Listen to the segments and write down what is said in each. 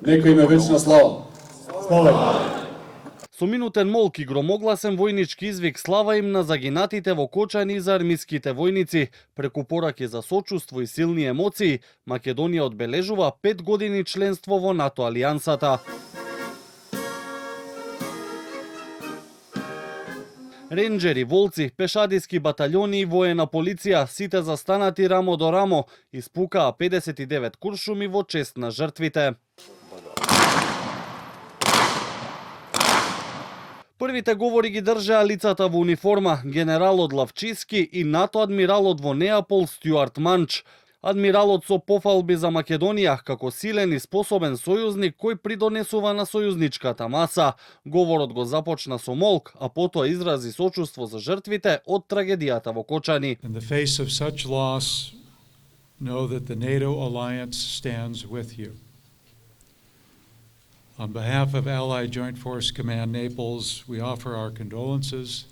Нека им е вечна слава. Слава. Со минутен молк и громогласен војнички извик слава им на загинатите во Кочани и за армиските војници. Преку пораки за сочувство и силни емоции, Македонија одбележува 5 години членство во НАТО алијансата. Ренџери, волци, пешадиски баталјони и воена полиција, сите застанати рамо до рамо, испукаа 59 куршуми во чест на жртвите. Првите говори ги држаа лицата во униформа, генералот Лавчиски и НАТО адмиралот во Неапол Стюарт Манч. Адмиралот со пофалби за Македонија како силен и способен сојузник кој придонесува на сојузничката маса. Говорот го започна со молк, а потоа изрази сочувство за жртвите од трагедијата во Кочани. In the face of such loss, know that the NATO alliance stands with you. On behalf of Allied Joint Force Command Naples, we offer our condolences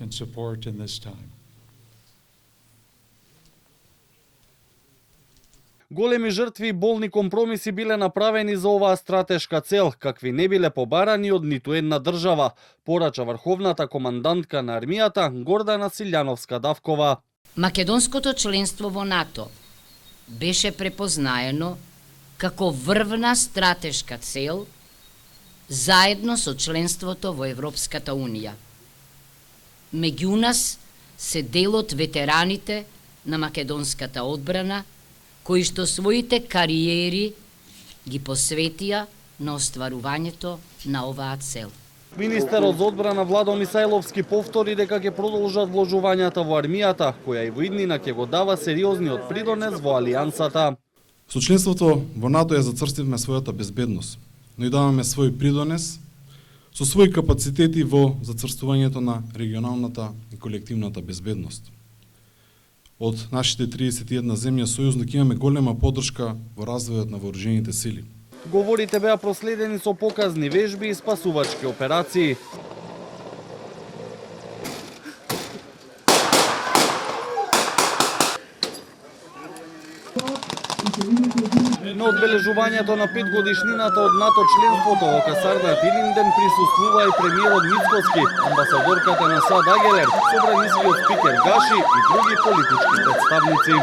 and support in this time. Големи жртви и болни компромиси биле направени за оваа стратешка цел, какви не биле побарани од ниту една држава, порача врховната командантка на армијата Гордана Силјановска-Давкова. Македонското членство во НАТО беше препознаено како врвна стратешка цел заедно со членството во Европската Унија. Меѓу нас се дел од ветераните на македонската одбрана, кои што своите кариери ги посветија на остварувањето на оваа цел. Министерот за одбрана Владо Мисајловски повтори дека ќе продолжат вложувањата во армијата, која и во иднина ќе го дава сериозниот придонес во алијансата. Со членството во НАТО ја зацрстивме својата безбедност, но и даваме свој придонес со своји капацитети во зацрстувањето на регионалната и колективната безбедност. Од нашите 31 земја сојузник имаме голема поддршка во развојот на вооружените сили. Говорите беа проследени со показни вежби и спасувачки операции. На одбележувањето на 5 годишнината од НАТО членството во касарна Тилинден присуствува и премиерот Мицкоски, амбасадорката на САД Агелер, собранискиот спикер Гаши и други политички представници.